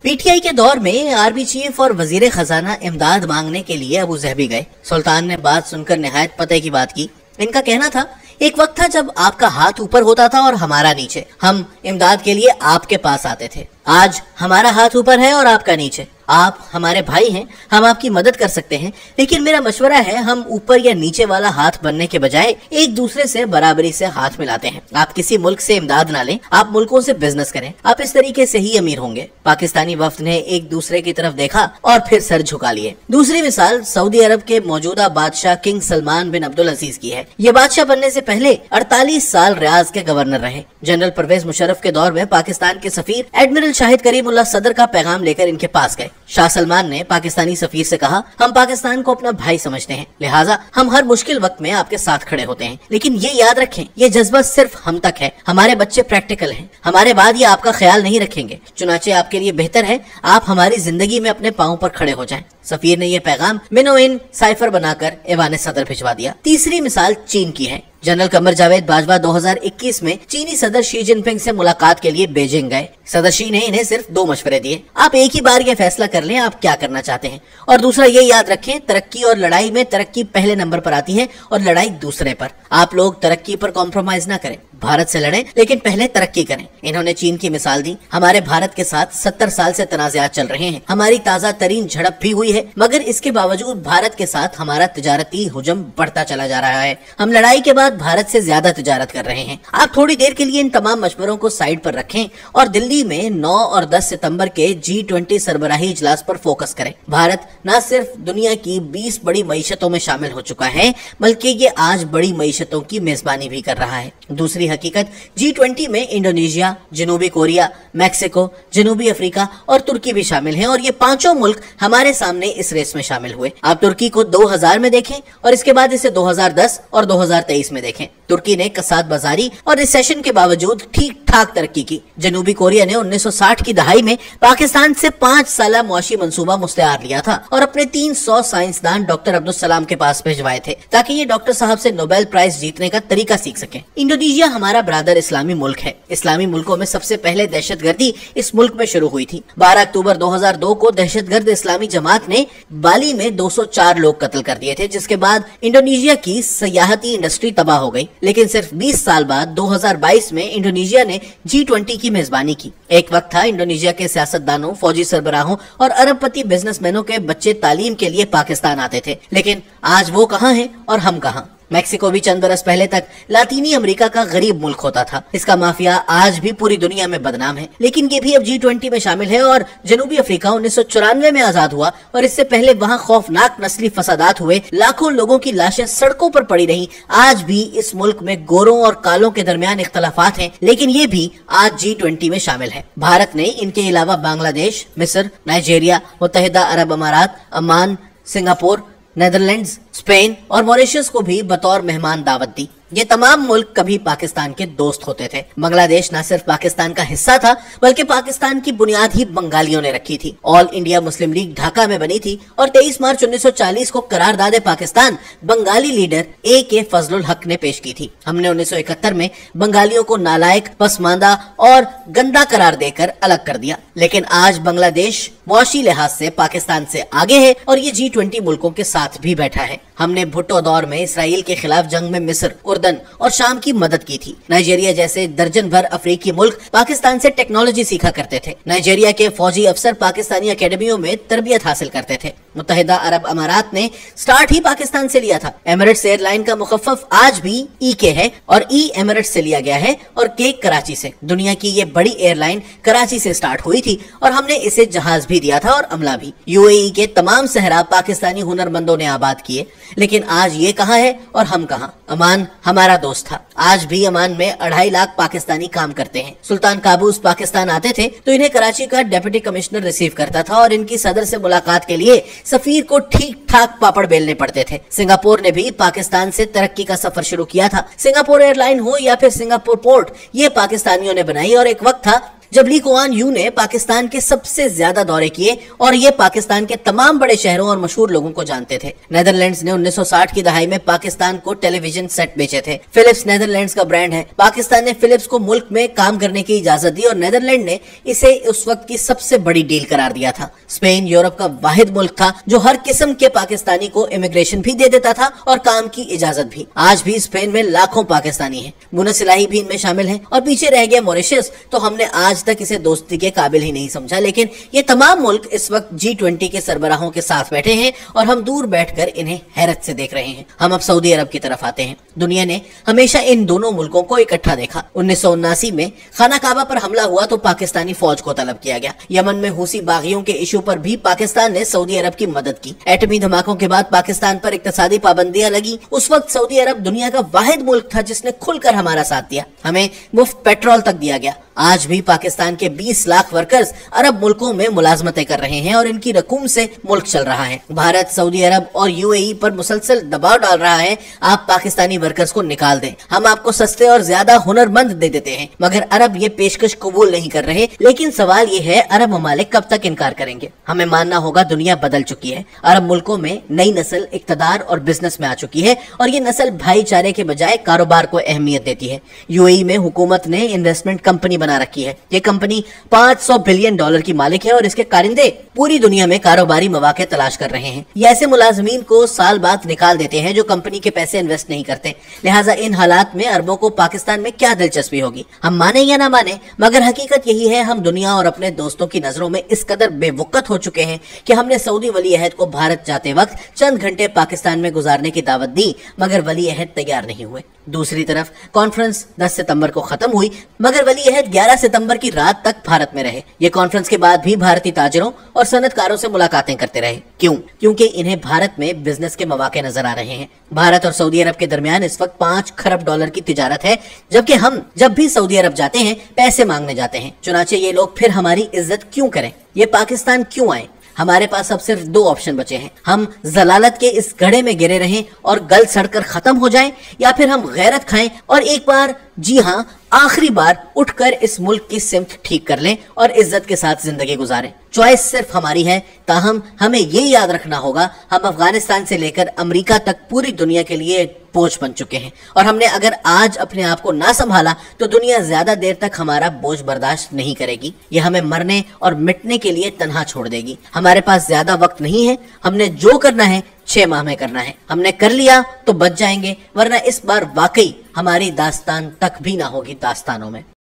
PTI के दौर में आर्मी चीफ और वजीर खजाना इमदाद मांगने के लिए अबू ज़हबी गए। सुल्तान ने बात सुनकर निहायत पते की बात की। इनका कहना था, एक वक्त था जब आपका हाथ ऊपर होता था और हमारा नीचे। हम इमदाद के लिए आपके पास आते थे। आज हमारा हाथ ऊपर है और आपका नीचे। आप हमारे भाई हैं, हम आपकी मदद कर सकते हैं, लेकिन मेरा मशवरा है हम ऊपर या नीचे वाला हाथ बनने के बजाय एक दूसरे से बराबरी से हाथ मिलाते हैं। आप किसी मुल्क से इमदाद ना लें, आप मुल्कों से बिजनेस करें। आप इस तरीके से ही अमीर होंगे। पाकिस्तानी वफ्द ने एक दूसरे की तरफ देखा और फिर सर झुका लिए। दूसरी मिसाल सऊदी अरब के मौजूदा बादशाह किंग सलमान बिन अब्दुल अजीज की है। ये बादशाह बनने से पहले 48 साल रियाज के गवर्नर रहे। जनरल परवेज मुशर्रफ के दौर में पाकिस्तान के सफीर एडमिरल शाहिद करीमुल्लाह सदर का पैगाम लेकर इनके पास गए। शाह सलमान ने पाकिस्तानी सफीर से कहा, हम पाकिस्तान को अपना भाई समझते हैं, लिहाजा हम हर मुश्किल वक्त में आपके साथ खड़े होते हैं। लेकिन ये याद रखें, ये जज्बा सिर्फ हम तक है। हमारे बच्चे प्रैक्टिकल हैं, हमारे बाद ये आपका ख्याल नहीं रखेंगे। चुनाचे आपके लिए बेहतर है आप हमारी जिंदगी में अपने पाँव पर खड़े हो जाएं। सफीर ने यह पैगाम मिनोइन साइफर बनाकर ऐवान सदर भिजवा दिया। तीसरी मिसाल चीन की है। जनरल कमर जावेद बाजवा 2021 में चीनी सदर शी जिनपिंग से मुलाकात के लिए बीजिंग गए। सदर शी ने इन्हें सिर्फ 2 मशवरे दिए। आप एक ही बार ये फैसला कर लें आप क्या करना चाहते हैं, और दूसरा ये याद रखें, तरक्की और लड़ाई में तरक्की पहले नंबर पर आती है और लड़ाई दूसरे पर। आप लोग तरक्की पर कॉम्प्रोमाइज ना करें, भारत से लड़ें लेकिन पहले तरक्की करें। इन्होंने चीन की मिसाल दी। हमारे भारत के साथ 70 साल से तनाज़ात चल रहे हैं। हमारी ताज़ा तरीन झड़प भी हुई है, मगर इसके बावजूद भारत के साथ हमारा तिजारती हुजम बढ़ता चला जा रहा है। हम लड़ाई के बाद भारत से ज्यादा तिजारत कर रहे हैं। आप थोड़ी देर के लिए इन तमाम मशवरों को साइड पर रखें और दिल्ली में 9 और 10 सितंबर के G20 सरबराही इजलास पर फोकस करें। भारत न सिर्फ दुनिया की 20 बड़ी मईशतों में शामिल हो चुका है, बल्कि ये आज बड़ी मईशतों की मेजबानी भी कर रहा है। दूसरी हकीकत, G20 में इंडोनेशिया, जनूबी कोरिया, मैक्सिको, जनूबी अफ्रीका और तुर्की भी शामिल हैं, और ये 5 मुल्क हमारे सामने इस रेस में शामिल हुए। आप तुर्की को 2000 में देखें और इसके बाद इसे 2010 और 2023 में देखें। तुर्की ने कसाद बाजारी और रिसेशन के बावजूद ठीक ठाक तरक्की की। जनूबी कोरिया ने 1960 की दहाई में पाकिस्तान से 5 साला मुआशी मंसूबा मुस्तैयार लिया था और अपने 300 साइंसदान डॉक्टर अब्दुल सलाम के पास भिजवाए थे, ताकि ये डॉक्टर साहब से नोबेल प्राइज जीतने का तरीका सीख सकें। इंडोनेशिया हमारा ब्रादर इस्लामी मुल्क है। इस्लामी मुल्कों में सबसे पहले दहशतगर्दी इस मुल्क में शुरू हुई थी। 12 अक्टूबर 2002 को दहशतगर्द इस्लामी जमात ने बाली में 204 लोग कत्ल कर दिए थे, जिसके बाद इंडोनेशिया की सयाहती इंडस्ट्री तबाह हो गई। लेकिन सिर्फ 20 साल बाद 2022 में इंडोनेशिया ने G20 की मेजबानी की। एक वक्त था इंडोनेशिया के सियासतदानों, फौजी सरबराहों और अरबपति बिजनेसमैनों के बच्चे तालीम के लिए पाकिस्तान आते थे, लेकिन आज वो कहाँ हैं और हम कहाँ। मैक्सिको भी चंद बरस पहले तक लातीनी अमेरिका का गरीब मुल्क होता था। इसका माफिया आज भी पूरी दुनिया में बदनाम है, लेकिन ये भी अब G20 में शामिल है। और जनूबी अफ्रीका 1994 में आजाद हुआ और इससे पहले वहाँ खौफनाक नस्ली फसादात हुए, लाखों लोगों की लाशें सड़कों पर पड़ी रहीं। आज भी इस मुल्क में गोरों और कालों के दरमियान इख्तलाफात हैं, लेकिन ये भी आज G20 में शामिल है। भारत ने इनके अलावा बांग्लादेश, मिस्र, नाइजीरिया, मुत्तहिदा अरब अमारात, अमान, सिंगापुर, नेदरलैंड्स, स्पेन और मॉरिशस को भी बतौर मेहमान दावत दी। ये तमाम मुल्क कभी पाकिस्तान के दोस्त होते थे। बांग्लादेश न सिर्फ पाकिस्तान का हिस्सा था, बल्कि पाकिस्तान की बुनियाद ही बंगालियों ने रखी थी। All India Muslim league Dhaka में बनी थी और 23 मार्च 1940 को करारदाद पाकिस्तान बंगाली लीडर A.K. फजलुल हक ने पेश की थी। हमने 1971 में बंगालियों को नालायक, पसमानदा और गंदा करार देकर अलग कर दिया। लेकिन आज बांग्लादेश मुआशी लिहाज से पाकिस्तान से आगे है और ये G20 मुल्कों के साथ भी बैठा है। हमने भुट्टो दौर में इसराइल के खिलाफ जंग में मिस्र, उर्दन और शाम की मदद की थी। नाइजीरिया जैसे दर्जन भर अफ्रीकी मुल्क पाकिस्तान से टेक्नोलॉजी सीखा करते थे। नाइजीरिया के फौजी अफसर पाकिस्तानी अकेडमियों में तरबियत हासिल करते थे। मुत्तहिदा अरब अमारात ने स्टार्ट ही पाकिस्तान से लिया था। एमिरेट्स एयरलाइन का मुखफ़्फ़ आज भी E.K. है और E एमिरेट्स से लिया गया है और K कराची से। दुनिया की ये बड़ी एयरलाइन कराची से स्टार्ट हुई थी और हमने इसे जहाज भी दिया था और अमला भी। UAE के तमाम सहरा पाकिस्तानी हुनरमंदों ने आबाद किए, लेकिन आज ये कहाँ है और हम कहाँ। अमान हमारा दोस्त था। आज भी अमान में 2.5 लाख पाकिस्तानी काम करते हैं। सुल्तान काबूस पाकिस्तान आते थे तो इन्हें कराची का डिप्टी कमिश्नर रिसीव करता था और इनकी सदर से मुलाकात के लिए सफीर को ठीक ठाक पापड़ बेलने पड़ते थे। सिंगापुर ने भी पाकिस्तान से तरक्की का सफर शुरू किया था। सिंगापुर एयरलाइन हो या फिर सिंगापुर पोर्ट, ये पाकिस्तानियों ने बनाई और एक वक्त था जब ली कुआन यू ने पाकिस्तान के सबसे ज्यादा दौरे किए और ये पाकिस्तान के तमाम बड़े शहरों और मशहूर लोगों को जानते थे। नेदरलैंड्स ने 1960 की दहाई में पाकिस्तान को टेलीविजन सेट बेचे थे। फिलिप्स नेदरलैंड्स का ब्रांड है। पाकिस्तान ने फिलिप्स को मुल्क में काम करने की इजाजत दी और नेदरलैंड ने इसे उस वक्त की सबसे बड़ी डील करार दिया था। स्पेन यूरोप का वाहिद मुल्क था जो हर किस्म के पाकिस्तानी को इमिग्रेशन भी दे देता था और काम की इजाजत भी। आज भी स्पेन में लाखों पाकिस्तानी हैं। बुनस इलाही भी इनमें शामिल है। और पीछे रह गया मॉरिशस, तो हमने आज तक इसे दोस्ती के काबिल ही नहीं समझा। लेकिन ये तमाम मुल्क इस वक्त G20 के सरबराहों के साथ बैठे हैं और हम दूर बैठकर इन्हें हैरत से देख रहे हैं। हम अब सऊदी अरब की तरफ आते हैं। दुनिया ने हमेशा इन दोनों मुल्कों को इकट्ठा देखा। 1979 में खाना काबा पर हमला हुआ तो पाकिस्तानी फौज को तलब किया गया। यमन में हूसी बागियों के इशू पर भी पाकिस्तान ने सऊदी अरब की मदद की। एटमी धमाकों के बाद पाकिस्तान पर इक्तसादी पाबंदियां लगी। उस वक्त सऊदी अरब दुनिया का वाहिद मुल्क था जिसने खुलकर हमारा साथ दिया। हमें मुफ्त पेट्रोल तक दिया गया। आज भी पाकिस्तान के 20 लाख वर्कर्स अरब मुल्कों में मुलाजमतें कर रहे हैं और इनकी रकूम से मुल्क चल रहा है। भारत सऊदी अरब और UAE पर मुसलसल दबाव डाल रहा है, आप पाकिस्तानी वर्कर्स को निकाल दें, हम आपको सस्ते और ज्यादा हुनरमंद दे देते हैं। मगर अरब ये पेशकश कबूल नहीं कर रहे। लेकिन सवाल ये है, अरब ममालिक कब तक इनकार करेंगे? हमें मानना होगा दुनिया बदल चुकी है। अरब मुल्कों में नई नस्ल इक्तदार और बिजनेस में आ चुकी है और ये नस्ल भाईचारे के बजाय कारोबार को अहमियत देती है। UAE में हुकूमत ने इन्वेस्टमेंट कंपनी बना रखी है। ये कंपनी $500 बिलियन की मालिक है और इसके कारिंदे पूरी दुनिया में कारोबारी मौके तलाश कर रहे हैं। ये ऐसे मुलाजमीन को साल बाद निकाल देते हैं जो कंपनी के पैसे इन्वेस्ट नहीं करते। लिहाजा इन हालात में अरबों को पाकिस्तान में क्या दिलचस्पी होगी? हम माने या ना माने, मगर हकीकत यही है, हम दुनिया और अपने दोस्तों की नजरों में इस कदर बेवकूफ हो चुके हैं कि हमने सऊदी वली अहद को भारत जाते वक्त चंद घंटे पाकिस्तान में गुजारने की दावत दी, मगर वली अहद तैयार नहीं हुए। दूसरी तरफ कॉन्फ्रेंस 10 सितंबर को खत्म हुई, मगर वली अहद 11 सितंबर की रात तक भारत में रहे। ये कॉन्फ्रेंस के बाद भी भारतीय ताजिरों और सनतकारों से मुलाकातें करते रहे। क्यों? क्योंकि इन्हें भारत में बिजनेस के मौके नजर आ रहे हैं। भारत और सऊदी अरब के दरमियान इस वक्त $5 खरब की तिजारत है, जबकि हम जब भी सऊदी अरब जाते हैं पैसे मांगने जाते हैं। चुनाचे ये लोग फिर हमारी इज्जत क्यों करें? ये पाकिस्तान क्यों आए? हमारे पास अब सिर्फ 2 ऑप्शन बचे हैं। हम जलालत के इस गड्ढे में गिरे रहें और गल सड़कर खत्म हो जाएं, या फिर हम गैरत खाएं और एक बार, जी हाँ आखिरी बार, उठकर इस मुल्क की सिमत ठीक कर लें और इज्जत के साथ जिंदगी गुजारें। चॉइस सिर्फ हमारी है। ताहम हमें ये याद रखना होगा, हम अफगानिस्तान से लेकर अमेरिका तक पूरी दुनिया के लिए बोझ बन चुके हैं और हमने अगर आज अपने आप को ना संभाला तो दुनिया ज्यादा देर तक हमारा बोझ बर्दाश्त नहीं करेगी। ये हमें मरने और मिटने के लिए तन्हा छोड़ देगी। हमारे पास ज्यादा वक्त नहीं है। हमने जो करना है 6 माह में करना है। हमने कर लिया तो बच जाएंगे, वरना इस बार वाकई हमारी दास्तान तक भी ना होगी दास्तानों में।